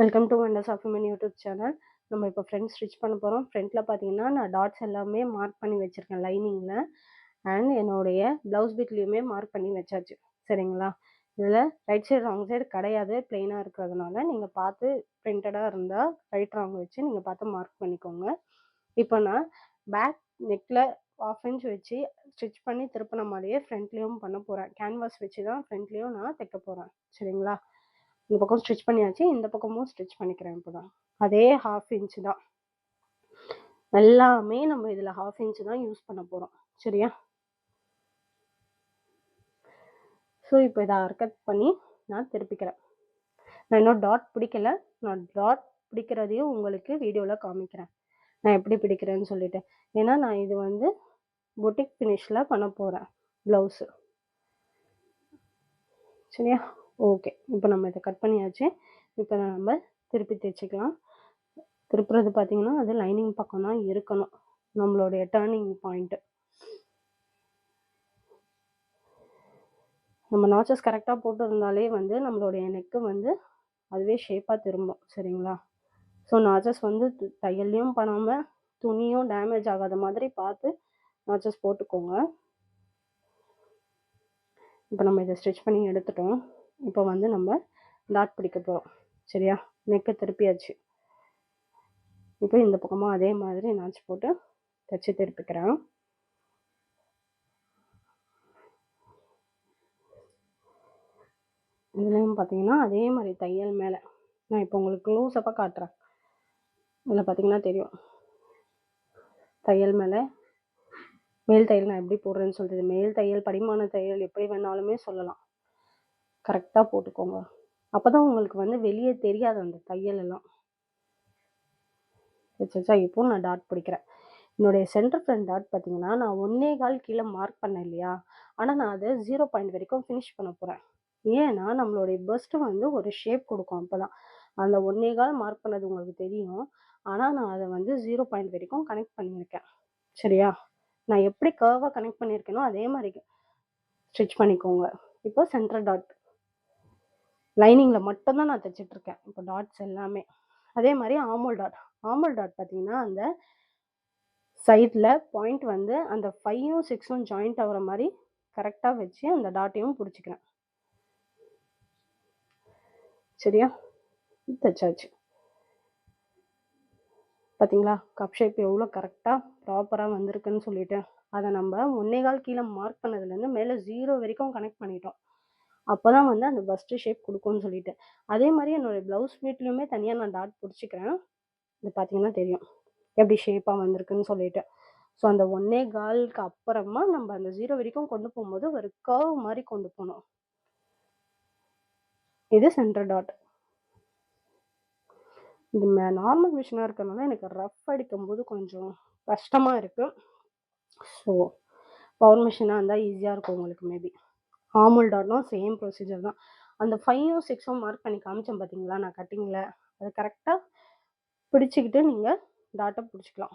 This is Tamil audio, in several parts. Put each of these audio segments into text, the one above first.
Welcome to wonders of women YouTube channel. நம்ம இப்போ ஃப்ரண்ட் ஸ்டிச் பண்ண போகிறோம். ஃப்ரண்ட்டில் பார்த்தீங்கன்னா நான் டாட்ஸ் எல்லாமே மார்க் பண்ணி வச்சுருக்கேன் லைனிங்கில். அண்ட் என்னுடைய ப்ளவுஸ் பிட்லேயுமே மார்க் பண்ணி வச்சாச்சு. சரிங்களா? இதில் ரைட் சைடு ராங் சைடு கிடையாது, பிளெயினாக இருக்கிறதுனால நீங்கள் பார்த்து பிரிண்டடாக இருந்தால் ரைட் ராங் வச்சு நீங்கள் பார்த்து மார்க் பண்ணிக்கோங்க. இப்போ நான் பேக் நெக்கில் 1/2 இன்ச் வச்சு ஸ்டிச் பண்ணி திருப்பின மாதிரியே ஃப்ரண்ட்லேயும் பண்ண போகிறேன். கேன்வாஸ் வச்சு தான் ஃப்ரண்ட்லேயும் நான் தைக்க போகிறேன். சரிங்களா? இந்த பக்கம் ஸ்டிச் பண்ணியாச்சு, இந்த பக்கமும் ஸ்டிச் பண்ணிக்கிறேன். இப்போ தான் அதே 1/2 இன்ச் தான் எல்லாமே நம்ம இதில் 1/2 இன்ச் தான் யூஸ் பண்ண போகிறோம். சரியா? ஸோ இப்போ இதை கட் பண்ணி நான் திருப்பிக்கிறேன். நான் இன்னும் டாட் பிடிக்கல. நான் டாட் பிடிக்கிறதையும் உங்களுக்கு வீடியோவில் காமிக்கிறேன், நான் எப்படி பிடிக்கிறேன்னு சொல்லிட்டு. ஏன்னா நான் இது வந்து பொட்டிக் ஃபினிஷில் பண்ண போகிறேன் ப்ளவுஸு. சரியா? ஓகே, இப்போ நம்ம இதை கட் பண்ணியாச்சு. இப்போ நம்ம திருப்பி தைச்சிக்கலாம். திருப்புறது பார்த்தீங்கன்னா அது லைனிங் பக்கம் தான் இருக்கணும், நம்மளுடைய டர்னிங் பாயிண்ட்டு. நம்ம நாச்சஸ் கரெக்டாக போட்டு இருந்தாலே வந்து நம்மளுடைய நெக்கு வந்து அதுவே ஷேப்பாக திரும்பும். சரிங்களா? ஸோ நாச்சஸ் வந்து தையல்லையும் பண்ணாமல் துணியும் டேமேஜ் ஆகாத மாதிரி பார்த்து நாச்சஸ் போட்டுக்கோங்க. இப்போ நம்ம இதை ஸ்டிச் பண்ணி எடுத்துட்டோம். இப்போ வந்து நம்ம டாட் பிடிக்க போகிறோம். சரியா? நெக்கை திருப்பியாச்சு. இப்போ இந்த பக்கமும் அதே மாதிரி நாச்சு போட்டு தைச்சி திருப்பிக்கிறேன். இதுலேயும் பார்த்தீங்கன்னா அதே மாதிரி தையல் மேலே நான் இப்போ உங்களுக்கு க்ளோஸ்அப்பாக காட்டுறேன். இதில் பார்த்தீங்கன்னா தெரியும் தையல் மேலே மேல் தையல் நான் எப்படி போடுறேன்னு சொல்லிட்டு. மேல் தையல் படிமான தையல் எப்படி வேணாலுமே சொல்லலாம். கரெக்டாக போட்டுக்கோங்க, அப்போ தான் உங்களுக்கு வந்து வெளியே தெரியாது அந்த தையல் எல்லாம். வச்சா இப்போ நான் டாட் பிடிக்கிறேன். என்னுடைய சென்டர் ஃப்ரண்ட் டாட் பார்த்தீங்கன்னா நான் 1.25 கீழே மார்க் பண்ணேன் இல்லையா, ஆனால் நான் அதை 0 பாயிண்ட் வரைக்கும் ஃபினிஷ் பண்ண போகிறேன். ஏன்னா நம்மளுடைய பஸ்ட்டு வந்து ஒரு ஷேப் கொடுக்கும். அப்போ தான் அந்த 1.25 மார்க் பண்ணது உங்களுக்கு தெரியும், ஆனால் நான் அதை வந்து 0 பாயிண்ட் வரைக்கும் கனெக்ட் பண்ணியிருக்கேன். சரியா? நான் எப்படி கர்வாக கனெக்ட் பண்ணியிருக்கேனோ அதே மாதிரி ஸ்டிச் பண்ணிக்கோங்க. இப்போ சென்டர் டாட் லைனிங்கில் மட்டும்தான் நான் தைச்சிட்ருக்கேன் இப்போ டாட்ஸ் எல்லாமே. அதே மாதிரி ஆமோல் டாட். ஆமோல் டாட் பார்த்தீங்கன்னா அந்த சைடில் பாயிண்ட் வந்து அந்த 5ம் 6ம் ஜாயிண்ட் ஆகிற மாதிரி கரெக்டாக வச்சு அந்த டாட்டையும் பிடிச்சிக்கிறேன். சரியா? தைச்சாச்சு. பார்த்தீங்களா கப் ஷேப் எவ்வளோ கரெக்டாக ப்ராப்பராக வந்திருக்குன்னு சொல்லிட்டு. அதை நம்ம 1.25 கீழே மார்க் பண்ணதுலேருந்து மேலே 0 வரைக்கும் கனெக்ட் பண்ணிட்டோம். அப்போ தான் வந்து அந்த பஸ்ட்டு ஷேப் கொடுக்கும்னு சொல்லிட்டு. அதே மாதிரி என்னோடய ப்ளவுஸ் வீட்லேயுமே தனியாக நான் டாட் பிடிச்சிக்கிறேன். இது பார்த்தீங்கன்னா தெரியும் எப்படி ஷேப்பாக வந்திருக்குன்னு சொல்லிட்டு. ஸோ அந்த 1.25க்கு அப்புறமா நம்ம அந்த 0 வரைக்கும் கொண்டு போகும்போது ஒரு கர்வ் மாதிரி கொண்டு போகணும். இது சென்டர் டாட். இது நார்மல் மிஷினாக இருக்கிறதுனால எனக்கு ரஃப் அடிக்கும்போது கொஞ்சம் கஷ்டமாக இருக்குது. ஸோ பவர் மிஷினாக இருந்தால் ஈஸியாக இருக்கும் உங்களுக்கு மேபி. ஆமோல் டாட்டும் சேம் ப்ரொசீஜர் தான். அந்த 5ம் 6ம் மார்க் பண்ணி காமிச்சேன் பார்த்தீங்களா நான் கட்டிங்கில், அது கரெக்டாக பிடிச்சிக்கிட்டு நீங்கள் டாட்டை பிடிச்சிக்கலாம்.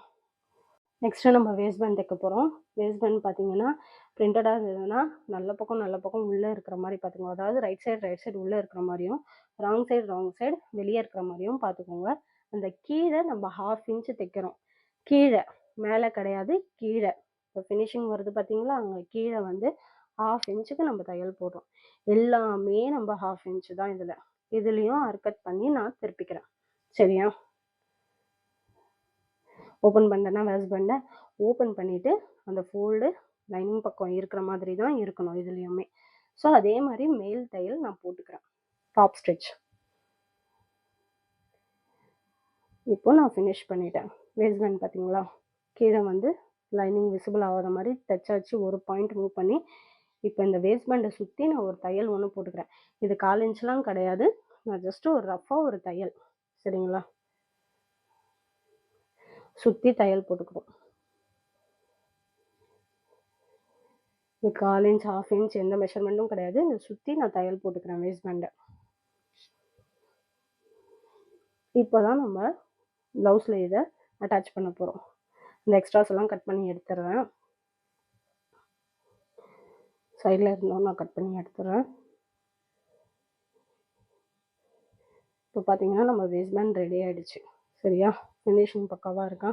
நெக்ஸ்ட்டு நம்ம வேஸ்ட் பேண்ட் தைக்க போகிறோம். வேஸ்ட் பேண்ட் பார்த்தீங்கன்னா பிரிண்டடாக இருந்ததுன்னா நல்ல பக்கம் உள்ளே இருக்கிற மாதிரி பார்த்துக்கோங்க. அதாவது ரைட் சைடு உள்ளே இருக்கிற மாதிரியும், ராங் சைடு வெளியே இருக்கிற மாதிரியும் பார்த்துக்கோங்க. அந்த கீழே நம்ம 1/2 இன்ச்சு தைக்கிறோம். கீழே, மேலே கிடையாது, கீழே. இப்போ ஃபினிஷிங் வருது பார்த்தீங்களா, அங்கே கீழே வந்து 1/2 இன்ச்சுக்கு நம்ம தையல் போடுறோம். எல்லாமே நம்ம 1/2 இன்ச்சு தான் இதில். இதுலேயும் கட் பண்ணி நான் திருப்பிக்கிறேன். சரியா? ஓப்பன் பண்ணேன்னா வேஸ்ட் பேண்டை ஓப்பன் பண்ணிவிட்டு அந்த ஃபோல்டு லைனிங் பக்கம் இருக்கிற மாதிரி தான் இருக்கணும் இதுலேயுமே. ஸோ அதே மாதிரி மேல் தையல் நான் போட்டுக்கிறேன், டாப் ஸ்டிச். இப்போ நான் ஃபினிஷ் பண்ணிட்டேன். வேஸ்ட் பேண்ட் பார்த்தீங்களா, கீழே வந்து லைனிங் விசிபிள் ஆகாத மாதிரி தைச்சாச்சு. ஒரு பாயிண்ட் மூவ் பண்ணி இப்போ இந்த வேஸ்ட் பேண்டை சுற்றி நான் ஒரு தையல் ஒன்று போட்டுக்கிறேன். இது 1/4 இன்ச்லாம் கிடையாது, நான் ஜஸ்ட்டு ஒரு ரஃபாக ஒரு தையல். சரிங்களா? சுற்றி தையல் போட்டுக்கிறோம். இது 1/4 இன்ச் 1/2 இன்ச் எந்த மெஷர்மெண்ட்டும் கிடையாது. இந்த சுற்றி நான் தையல் போட்டுக்கிறேன் வேஸ்ட் பேண்டை. இப்போ தான் நம்ம ப்ளவுஸில் இதை அட்டாச் பண்ண போகிறோம். இந்த எக்ஸ்ட்ராஸ் எல்லாம் கட் பண்ணி எடுத்துடுறேன். சைடில் இருந்தோம் நான் கட் பண்ணி எடுத்துடுறேன். இப்போ பார்த்தீங்கன்னா நம்ம வேஸ்ட் பேண்ட் ரெடி ஆகிடுச்சு. சரியா? ஃபினிஷிங் பக்காவாக இருக்கா?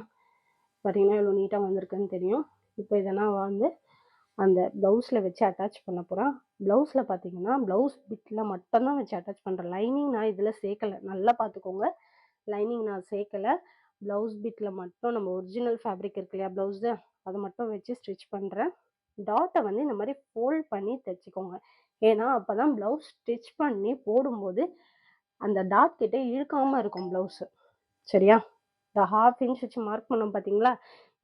பார்த்தீங்கன்னா எவ்வளோ நீட்டாக வந்திருக்குன்னு தெரியும். இப்போ இதை நான் வந்து அந்த ப்ளவுஸில் வச்சு அட்டாச் பண்ண போகிறேன். ப்ளவுஸில் பார்த்தீங்கன்னா ப்ளவுஸ் பிட்டில் மட்டும்தான் வச்சு அட்டாச் பண்ணுறேன். லைனிங் நான் இதில் சேர்க்கலை. நல்லா பார்த்துக்கோங்க, லைனிங் நான் சேர்க்கலை. ப்ளவுஸ் பிட்டில் மட்டும் நம்ம ஒரிஜினல் ஃபேப்ரிக் இருக்கு இல்லையா ப்ளவுஸு, அதை மட்டும் வச்சு ஸ்டிச் பண்ணுறேன். டாட்டை வந்து இந்த மாதிரி ஃபோல்ட் பண்ணி தைச்சிக்கோங்க. ஏன்னா அப்போ தான் ப்ளவுஸ் ஸ்டிச் பண்ணி போடும்போது அந்த டாட் கிட்ட இழுக்காமல் இருக்கும் ப்ளவுஸு. சரியா? இந்த 1/2 இன்ச் வச்சு மார்க் பண்ணோம் பார்த்தீங்களா,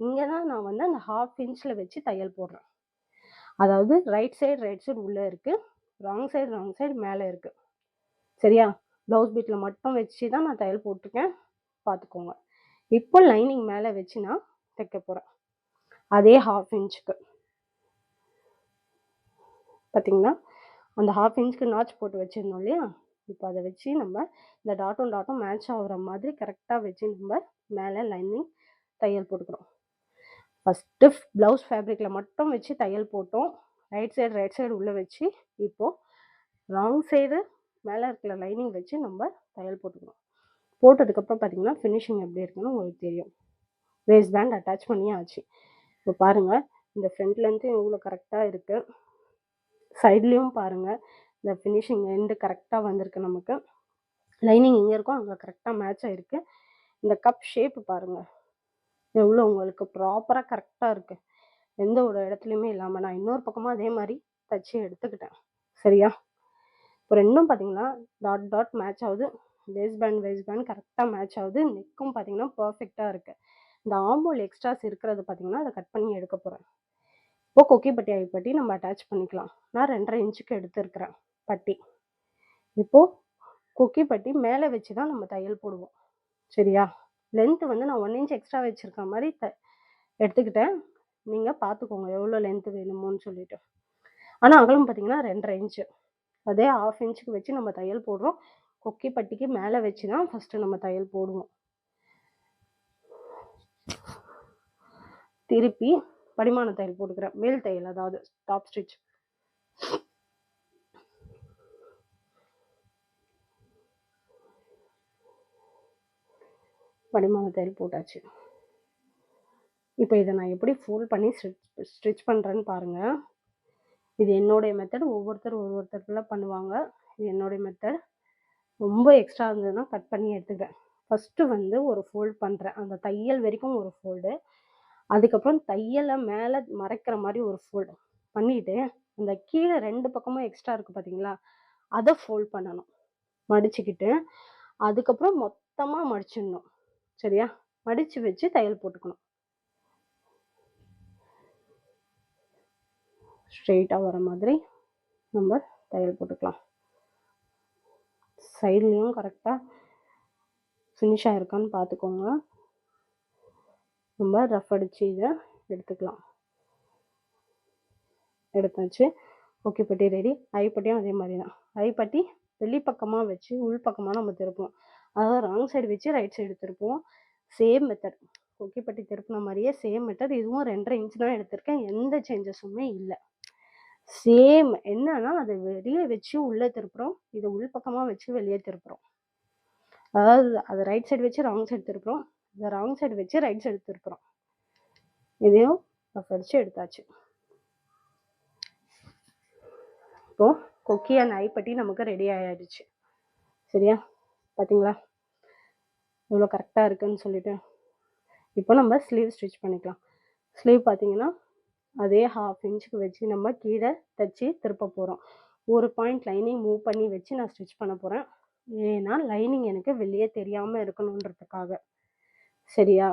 இங்கே தான் நான் வந்து அந்த 1/2 இன்ச்சில் வச்சு தையல் போடுறேன். அதாவது ரைட் சைடு உள்ளே இருக்குது, ராங் சைடு மேலே இருக்குது. சரியா? ப்ளவுஸ் பீட்டில் மட்டும் வச்சு தான் நான் தையல் போட்டிருக்கேன், பார்த்துக்கோங்க. இப்போ லைனிங் மேலே வச்சு நான் தைக்க போகிறேன் அதே 1/2 இன்ச்சுக்கு. பார்த்தீங்கன்னா அந்த 1/2 இன்ச்சுக்கு நாச் போட்டு வச்சுருந்தோம் இல்லையா, இப்போ அதை வச்சு நம்ம இந்த டாட்டும் மேட்ச் ஆகுற மாதிரி கரெக்டாக வச்சு நம்ம மேலே லைனிங் தையல் போட்டுக்கிறோம். ஃபஸ்ட்டு ப்ளவுஸ் ஃபேப்ரிக்கில் மட்டும் வச்சு தையல் போட்டோம். ரைட் சைடு உள்ளே வச்சு இப்போது ராங் சைடு மேலே இருக்கிற லைனிங் வச்சு நம்ம தையல் போட்டுக்கிறோம். போட்டதுக்கப்புறம் பார்த்தீங்கன்னா ஃபினிஷிங் எப்படி இருக்குன்னு உங்களுக்கு தெரியும். வேஸ்ட் பேண்ட் அட்டாச் பண்ணியே ஆச்சு. இப்போ பாருங்கள், இந்த ஃப்ரண்ட்லேருந்து இவ்வளோ கரெக்டாக இருக்குது. சைட்லேயும் பாருங்கள், இந்த ஃபினிஷிங் எண்டு கரெக்டாக வந்திருக்கு. நமக்கு லைனிங் எங்கே இருக்கோ அங்கே கரெக்டாக மேட்ச் ஆகிருக்கு. இந்த கப் ஷேப்பு பாருங்கள் எவ்வளோ உங்களுக்கு ப்ராப்பராக கரெக்டாக இருக்குது, எந்த ஒரு இடத்துலையுமே இல்லாமல். நான் இன்னொரு பக்கமாக அதே மாதிரி தச்சு எடுத்துக்கிட்டேன். சரியா? இப்போ ரெண்டும் பார்த்தீங்கன்னா டாட் மேட்ச் ஆகுது. வேஸ்ட் பேண்ட் கரெக்டாக மேட்ச் ஆகுது. நெக்கும் பார்த்தீங்கன்னா பர்ஃபெக்டாக இருக்குது. இந்த ஆம்போல் எக்ஸ்ட்ராஸ் இருக்கிறது பார்த்தீங்கன்னா அதை கட் பண்ணி எடுக்க போகிறேன். இப்போ கொக்கி பட்டி ஐப்பட்டி நம்ம அட்டாச் பண்ணிக்கலாம். நான் 2.5 இன்ச்சுக்கு எடுத்துருக்கிறேன் பட்டி. இப்போது கொக்கி பட்டி மேலே வச்சு தான் நம்ம தையல் போடுவோம். சரியா? லென்த்து வந்து நான் 1 இன்ச் எக்ஸ்ட்ரா வச்சுருக்க மாதிரி எடுத்துக்கிட்டேன். நீங்கள் பார்த்துக்கோங்க எவ்வளோ லென்த்து வேணுமோன்னு சொல்லிட்டு. ஆனால் அகலம் பார்த்தீங்கன்னா 2.5 இன்ச்சு. அதே 1/2 இன்ச்சுக்கு வச்சு நம்ம தையல் போடுறோம். கொக்கி பட்டிக்கு மேலே வச்சு தான் ஃபஸ்ட்டு நம்ம தையல் போடுவோம். திருப்பி படிமான தையல் போட்டுக்கிறேன், மேல் தையல், அதாவது டாப் ஸ்டிச். படிமான தையல் போட்டாச்சு. இப்போ இதை நான் எப்படி ஃபோல்ட் பண்ணி ஸ்டிச் பண்ணுறேன்னு பாருங்கள். இது என்னுடைய மெத்தட். ஒவ்வொருத்தருக்குலாம் பண்ணுவாங்க. இது என்னுடைய மெத்தட். ரொம்ப எக்ஸ்ட்ரா இருந்ததுன்னா கட் பண்ணி எடுத்துக்கிறேன். ஃபஸ்ட்டு வந்து ஒரு ஃபோல்ட் பண்ணுறேன், அந்த தையல் வரைக்கும் ஒரு ஃபோல்டு. அதுக்கப்புறம் தையலை மேலே மறைக்கிற மாதிரி ஒரு ஃபோல்டு பண்ணிவிட்டு, அந்த கீழே 2 பக்கமும் எக்ஸ்ட்ரா இருக்குது பார்த்தீங்களா, அதை ஃபோல்ட் பண்ணணும். மடிச்சுக்கிட்டு அதுக்கப்புறம் மொத்தமாக மடிச்சிடணும். சரியா? மடித்து வச்சு தையல் போட்டுக்கணும். ஸ்ட்ரெயிட்டாக வர மாதிரி நம்ம தையல் போட்டுக்கலாம். சைட்லேயும் கரெக்டாக ஃபினிஷ் ஆகிருக்கான்னு பார்த்துக்கோங்க. நம்ம ரஃப் அடித்து இதை எடுத்துக்கலாம். எடுத்தாச்சு. ஓகே பட்டி ரெடி. ஐப்பட்டியும் அதே மாதிரி தான். ஐப்பட்டி வெளிப்பக்கமாக வச்சு உள் பக்கமாக நம்ம திருப்போம். அதாவது ராங் சைடு வச்சு ரைட் சைடு திருப்புவோம். Same method. ஓகே பட்டி திருப்பின மாதிரியே சேம் மெத்தட். இதுவும் 2.5 இன்ச் தான் எடுத்திருக்கேன். எந்த சேஞ்சஸுமே இல்லை. சேம். என்னன்னா அதை வெளியே வச்சு உள்ளே திருப்புறோம், இதை உள் பக்கமாக வச்சு வெளியே திருப்புறோம். அதாவது அதை ரைட் சைடு வச்சு ராங் சைடு திருப்புறோம், இதை ராங் சைடு வச்சு ரைட் சைடு திருப்புறோம். இதையும் ரஃப் அடிச்சு எடுத்தாச்சு. இப்போது கொக்கி அண்ட் ஐப்பட்டி நமக்கு ரெடி ஆகிடுச்சு. சரியா? பார்த்தீங்களா இவ்வளோ கரெக்டாக இருக்குன்னு சொல்லிட்டு. இப்போ நம்ம ஸ்லீவ் ஸ்டிச் பண்ணிக்கலாம். ஸ்லீவ் பார்த்தீங்கன்னா அதே 1/2 இன்ச்சுக்கு வச்சு நம்ம கீழே தைச்சி திருப்ப போகிறோம். ஒரு பாயிண்ட் லைனிங் மூவ் பண்ணி வச்சு நான் ஸ்டிச் பண்ண போகிறேன். ஏன்னா லைனிங் எனக்கு வெளியே தெரியாமல் இருக்கணுன்றதுக்காக. சரியா?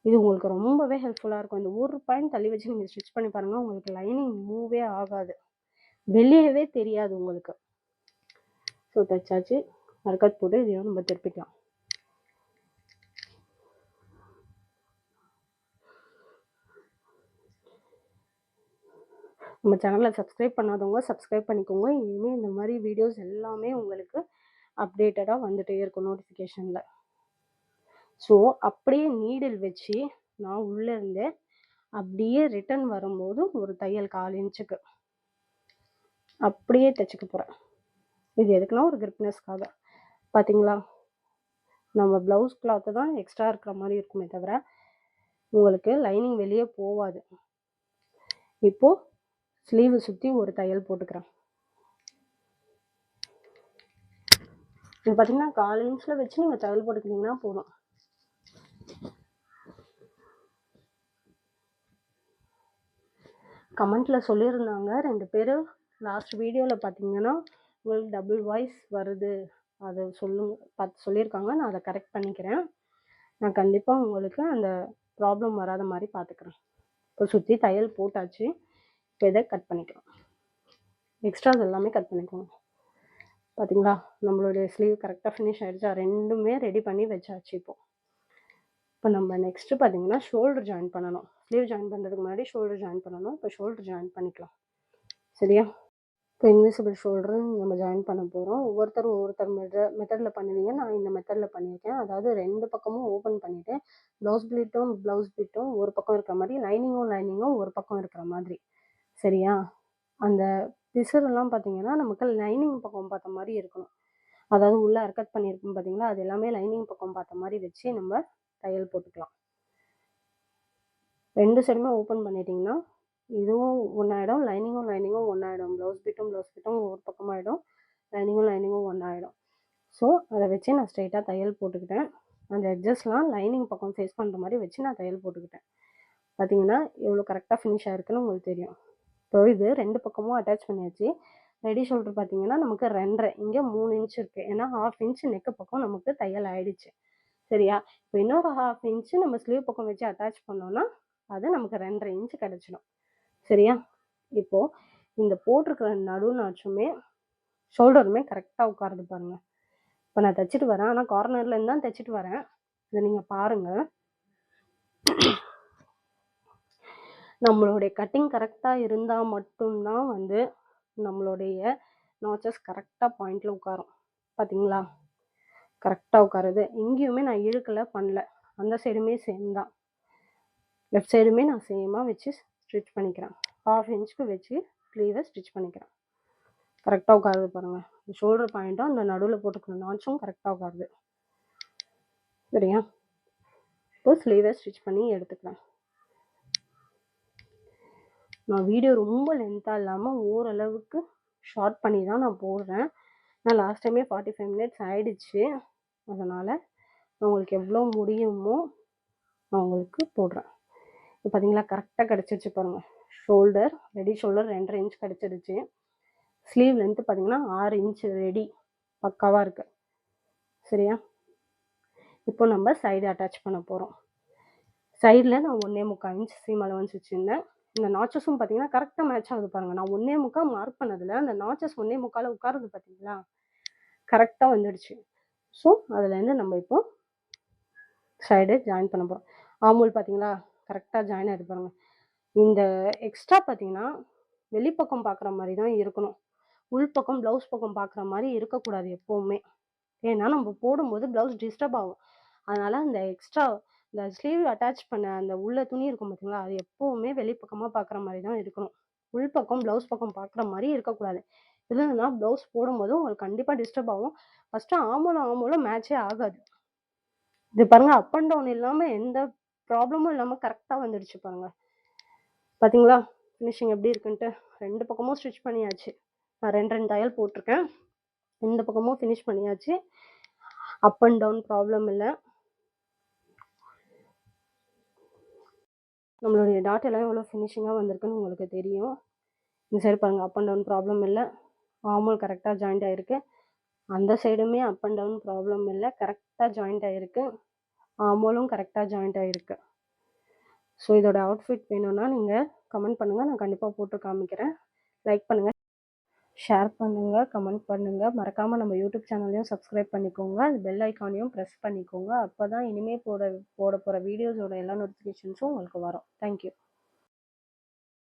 இது உங்களுக்கு ரொம்பவே ஹெல்ப்ஃபுல்லாக இருக்கும். இந்த ஒரு பாயிண்ட் தள்ளி வச்சு நீங்கள் ஸ்டிச் பண்ணி பாருங்கள், உங்களுக்கு லைனிங் மூவே ஆகாது, வெளியவே தெரியாது உங்களுக்கு. ஸோ தைச்சாச்சு. மறுக்கட் போட்டு இதையும் நம்ம திருப்பிக்கலாம். நம்ம சேனலை சப்ஸ்கிரைப் பண்ணாதவங்க சப்ஸ்கிரைப் பண்ணிக்கோங்க. இனிமேல் இந்த மாதிரி வீடியோஸ் எல்லாமே உங்களுக்கு அப்டேட்டடாக வந்துகிட்டே இருக்கும் நோட்டிஃபிகேஷனில். ஸோ அப்படியே நீடில் வச்சு நான் உள்ளேருந்து அப்படியே ரிட்டன் வரும்போது ஒரு தையல் 1/4 இன்ச்சுக்கு அப்படியே தைச்சிக்க போகிறேன். இது எதுக்குன்னா ஒரு கிரிப்னஸ்க்காக. பார்த்தீங்களா? நம்ம ப்ளவுஸ் கிளாத்து தான் எக்ஸ்ட்ரா இருக்கிற மாரி இருக்குமே தவிர, உங்களுக்கு லைனிங் வெளிய போவாது. இப்போ ஸ்லீவ் சுத்தி ஒரு தையல் போட்டுக்கிறேன். இது பார்த்தீங்கன்னா 1/4 இன்ச்ல வச்சு நீங்க தையல் போட்டுக்கிட்டீங்கன்னா போதும். கமெண்ட்ல சொல்லியிருந்தாங்க 2 பேரு. லாஸ்ட் வீடியோல பார்த்தீங்கன்னா, உங்களுக்கு டபுள் வாய்ஸ் வருது. அத பார்த்து சொல்லியிருக்காங்க. நான் அத கரெக்ட் பண்ணிக்கிறேன். நான் கண்டிப்பா உங்களுக்கு அந்த ப்ராப்ளம் வராத மாரி பார்த்துக்கிறேன். இப்போ சுத்தி தையல் போட்டாச்சு. இப்போ இத கட் பண்ணிக்கலாம். எக்ஸ்ட்ராஸ் எல்லாமே கட் பண்ணிக்கோங்க. பார்த்தீங்களா? நம்மளுடைய ஸ்லீவ் கரெக்ட்டா ஃபினிஷ் ஆயிடுச்சா? 2மே ரெடி பண்ணி வச்சாச்சு இப்போ. இப்போ நம்ம நெக்ஸ்ட் பார்த்தீங்கன்னா, ஷோல்டர் ஜாயின் பண்ணணும். ஸ்லீவ் ஜாயின் பண்ணுறதுக்கு முன்னாடி ஷோல்டர் ஜாயின் பண்ணணும். இப்போ ஷோல்டர் ஜாயின் பண்ணிக்கலாம். சரியா? இப்போ இன்விசிபிள் ஷோல்டர் நம்ம ஜாயின் பண்ண போகிறோம். ஒவ்வொருத்தர் மெத்தடில் பண்ணுவீங்க. நான் இந்த மெத்தடில் பண்ணியிருக்கேன். அதாவது 2 பக்கமும் ஓப்பன் பண்ணிவிட்டு ப்ளவுஸ் பிட்டும் ஒரு பக்கம் இருக்கிற மாதிரி, லைனிங்கும் ஒரு பக்கம் இருக்கிற மாதிரி. சரியா? அந்த பிசுறுலாம் பார்த்தீங்கன்னா, நமக்கு லைனிங் பக்கம் பார்த்த மாதிரி இருக்கணும். அதாவது உள்ள அர்கட் பண்ணியிருக்கோம் பார்த்தீங்களா? அது எல்லாமே லைனிங் பக்கம் பார்த்த மாதிரி வச்சு நம்ம தையல் போட்டுக்கலாம். 2 சைடுமே ஓப்பன் பண்ணிட்டீங்கன்னா, இதுவும் ஒன்றாயிடும், லைனிங்கும் ஒன்றாயிடும். ப்ளவுஸ் பிட்டும் ஒரு பக்கமாயிடும், லைனிங்கும் ஒன்றாயிடும். ஸோ அதை வச்சு நான் ஸ்ட்ரெயிட்டாக தையல் போட்டுக்கிட்டேன். அந்த எட்ஜஸ்லாம் லைனிங் பக்கம் ஃபேஸ் பண்ணுற மாதிரி வச்சு நான் தையல் போட்டுக்கிட்டேன். பார்த்தீங்கன்னா எவ்வளோ கரெக்டாக ஃபினிஷ் ஆயிருக்குன்னு உங்களுக்கு தெரியும். இப்போ இது 2 பக்கமும் அட்டாச் பண்ணியாச்சு. ரெடி ஷோல்டர் பார்த்தீங்கன்னா நமக்கு 2.5 இங்கே 3 இன்ச் இருக்குது. ஏன்னா 1/2 இன்ச் நெக்கு பக்கம் நமக்கு தையல் ஆயிடுச்சு. சரியா? இப்போ இன்னொரு 1/2 இன்ச் நம்ம ஸ்லீவ் பக்கம் வச்சு அட்டாச் பண்ணோம்னா அது நமக்கு 2.5 இன்ச் கிடச்சிடும். சரியா? இப்போ இந்த போட்டிருக்கிற நடு நாச்சுமே ஷோல்டருமே கரெக்டாக உட்காருது பாருங்க. இப்போ நான் தைச்சிட்டு வரேன். ஆனால் கார்னர்லேருந்து தான் தைச்சிட்டு வரேன். இதை நீங்கள் பாருங்கள். நம்மளுடைய கட்டிங் கரெக்டாக இருந்தால் மட்டும்தான் வந்து நம்மளுடைய நாச்சஸ் கரெக்டாக பாயிண்டில் உட்காரும். பார்த்தீங்களா? கரெக்டாக உட்காருது. எங்கேயுமே நான் இழுக்கலை பண்ணல. அந்த சைடுமே சேம் தான். லெஃப்ட் சைடுமே நான் சேமாக வச்சு ஸ்டிச் பண்ணிக்கிறேன். 1/2 இன்ச்சுக்கு வச்சு ஸ்லீவை ஸ்டிச் பண்ணிக்கிறேன். கரெக்டாக உட்காருது பாருங்கள். ஷோல்டர் பாயிண்ட்டும் அந்த நடுவில் போட்டுக்கிற நாச்சும் கரெக்டாக உட்காருது. சரியா? இப்போ ஸ்லீவை ஸ்டிச் பண்ணி எடுத்துக்கிறேன். நான் வீடியோ ரொம்ப லென்த்தாக இல்லாமல் ஓரளவுக்கு ஷார்ட் பண்ணி தான் நான் போடுறேன். நான் லாஸ்ட் டைமே 45 மினிட்ஸ் ஆயிடுச்சு. அதனால் நான் உங்களுக்கு எவ்வளோ முடியுமோ நான் உங்களுக்கு போடுறேன். இப்போ பார்த்தீங்களா கரெக்டாக கிடச்சிருச்சு பாருங்கள். ஷோல்டர் ரெடி ஷோல்டர் 2.5 இன்ச் கிடச்சிருச்சு. ஸ்லீவ் லென்த்து பார்த்தீங்கன்னா 6 இன்ச் ரெடி பக்காவாக இருக்குது. சரியா? இப்போ நம்ம சைடு அட்டாச் பண்ண போகிறோம். சைடில் நான் 1.25 இன்ச் சீம் அலவன்ஸ் வச்சுருந்தேன். இந்த நாச்சஸும் பார்த்தீங்கன்னா கரெக்டாக மேட்ச் ஆகுது பாருங்கள். நான் 1.25 மார்க் பண்ணதில் அந்த நாச்சஸ் 1.25 உட்காருது பார்த்தீங்களா? கரெக்டாக வந்துடுச்சு. ஸோ அதுலேருந்து நம்ம இப்போ சைடு ஜாயின் பண்ண போகிறோம். ஆமூல் பார்த்தீங்களா கரெக்டாக ஜாயின் ஆகிட்டு பாருங்கள். இந்த எக்ஸ்ட்ரா பார்த்தீங்கன்னா வெளிப்பக்கம் பார்க்குற மாதிரி தான் இருக்கணும். உள்பக்கம் ப்ளவுஸ் பக்கம் பார்க்குற மாதிரி இருக்கக்கூடாது எப்போவுமே. ஏன்னா நம்ம போடும்போது ப்ளவுஸ் டிஸ்டர்ப் ஆகும். அதனால் அந்த எக்ஸ்ட்ரா இந்த ஸ்லீவ் அட்டாச் பண்ண அந்த உள்ள துணி இருக்கும் பார்த்தீங்களா? அது எப்போவுமே வெளிப்பக்கமாக பார்க்குற மாதிரி தான் இருக்கணும். உள்பக்கம் ப்ளவுஸ் பக்கம் பார்க்குற மாதிரி இருக்கக்கூடாது. இல்லைன்னா ப்ளவுஸ் போடும்போது உங்களுக்கு கண்டிப்பாக டிஸ்டர்ப் ஆகும். ஃபஸ்ட்டு ஆமூலம் மேட்சே ஆகாது. இது பாருங்க அப் அண்ட் டவுன் இல்லாமல் எந்த ப்ராப்ளமும் இல்லாமல் கரெக்டாக வந்துடுச்சு பாருங்க. பார்த்தீங்களா ஃபினிஷிங் எப்படி இருக்குன்ட்டு? 2 பக்கமும் ஸ்டிச் பண்ணியாச்சு. நான் 2 தையல் போட்டிருக்கேன். இந்த பக்கமும் ஃபினிஷ் பண்ணியாச்சு. அப் அண்ட் டவுன் ப்ராப்ளம் இல்லை. நம்மளுடைய டாட் எல்லாம் எவ்வளோ ஃபினிஷிங்காக வந்திருக்குன்னு உங்களுக்கு தெரியும். இந்த சைடு பாருங்கள் அப் அண்ட் டவுன் ப்ராப்ளம் இல்லை. ஆமூல் கரெக்டாக ஜாயிண்ட் ஆகிருக்கு. அந்த சைடுமே அப் அண்ட் டவுன் ப்ராப்ளம் இல்லை. கரெக்டாக ஜாயிண்ட் ஆகிருக்கு. ஆமூலும் கரெக்டாக ஜாயிண்ட் ஆகிருக்கு. ஸோ இதோட அவுட்ஃபிட் வேணும்னா நீங்கள் கமெண்ட் பண்ணுங்கள். நான் கண்டிப்பாக போட்டு காமிக்கிறேன். லைக் பண்ணுங்கள், ஷேர் பண்ணுங்கள், கமெண்ட் பண்ணுங்கள். மறக்காமல் நம்ம யூடியூப் சேனலையும் சப்ஸ்கிரைப் பண்ணிக்கோங்க. அது பெல் ஐக்கானையும் ப்ரெஸ் பண்ணிக்கோங்க. அப்போ தான் இனிமேல் போட போகிற வீடியோஸோட எல்லா நோட்டிஃபிகேஷன்ஸும் உங்களுக்கு வரும். தேங்க்யூ.